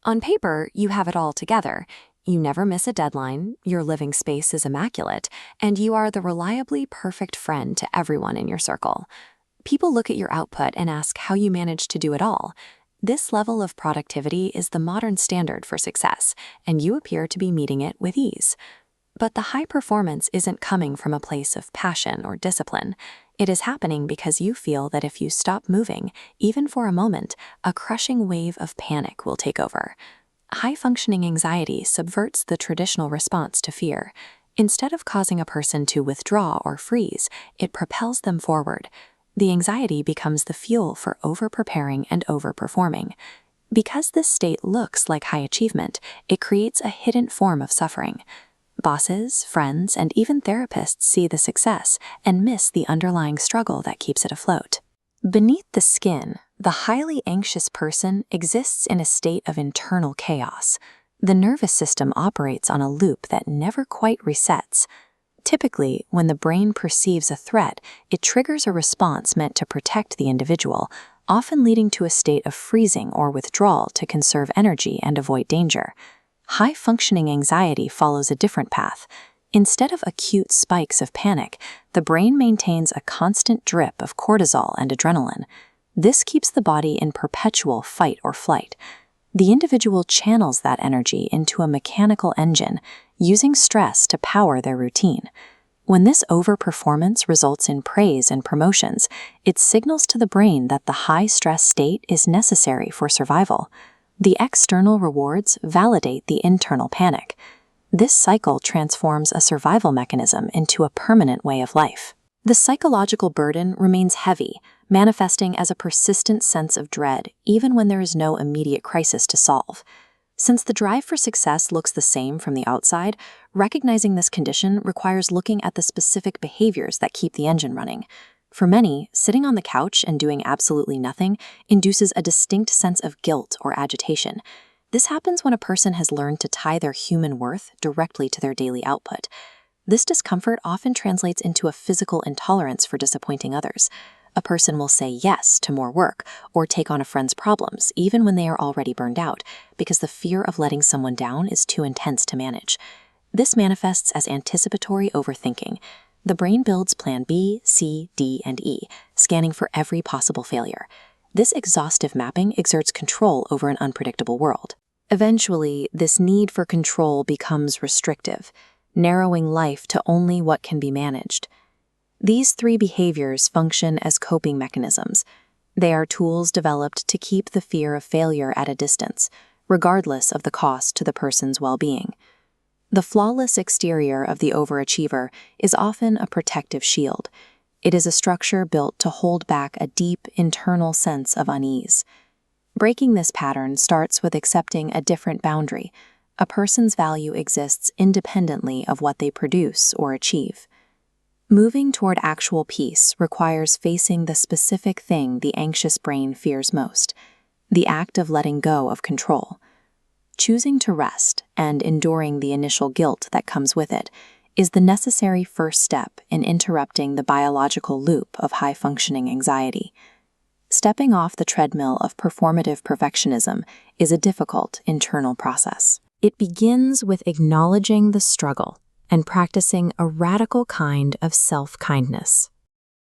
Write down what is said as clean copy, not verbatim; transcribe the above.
On paper, you have it all together. You never miss a deadline, your living space is immaculate, and you are the reliably perfect friend to everyone in your circle. People look at your output and ask how you manage to do it all. This level of productivity is the modern standard for success, and you appear to be meeting it with ease. But the high performance isn't coming from a place of passion or discipline. It is happening because you feel that if you stop moving, even for a moment, a crushing wave of panic will take over. High-functioning anxiety subverts the traditional response to fear. Instead of causing a person to withdraw or freeze, it propels them forward. The anxiety becomes the fuel for over-preparing and over-performing. Because this state looks like high achievement, it creates a hidden form of suffering. Bosses, friends, and even therapists see the success and miss the underlying struggle that keeps it afloat. Beneath the skin, the highly anxious person exists in a state of internal chaos. The nervous system operates on a loop that never quite resets. Typically, when the brain perceives a threat, it triggers a response meant to protect the individual, often leading to a state of freezing or withdrawal to conserve energy and avoid danger. High-functioning anxiety follows a different path. Instead of acute spikes of panic, the brain maintains a constant drip of cortisol and adrenaline. This keeps the body in perpetual fight or flight. The individual channels that energy into a mechanical engine, using stress to power their routine. When this overperformance results in praise and promotions, it signals to the brain that the high-stress state is necessary for survival. The external rewards validate the internal panic. This cycle transforms a survival mechanism into a permanent way of life. The psychological burden remains heavy, manifesting as a persistent sense of dread even when there is no immediate crisis to solve. Since the drive for success looks the same from the outside, recognizing this condition requires looking at the specific behaviors that keep the engine running. For many, sitting on the couch and doing absolutely nothing induces a distinct sense of guilt or agitation. This happens when a person has learned to tie their human worth directly to their daily output. This discomfort often translates into a physical intolerance for disappointing others. A person will say yes to more work or take on a friend's problems even when they are already burned out because the fear of letting someone down is too intense to manage. This manifests as anticipatory overthinking. The brain builds plan B, C, D, and E, scanning for every possible failure. This exhaustive mapping exerts control over an unpredictable world. Eventually, this need for control becomes restrictive, narrowing life to only what can be managed. These three behaviors function as coping mechanisms. They are tools developed to keep the fear of failure at a distance, regardless of the cost to the person's well-being. The flawless exterior of the overachiever is often a protective shield. It is a structure built to hold back a deep internal sense of unease. Breaking this pattern starts with accepting a different boundary. A person's value exists independently of what they produce or achieve. Moving toward actual peace requires facing the specific thing the anxious brain fears most, the act of letting go of control. Choosing to rest and enduring the initial guilt that comes with it is the necessary first step in interrupting the biological loop of high-functioning anxiety. Stepping off the treadmill of performative perfectionism is a difficult internal process. It begins with acknowledging the struggle and practicing a radical kind of self-kindness.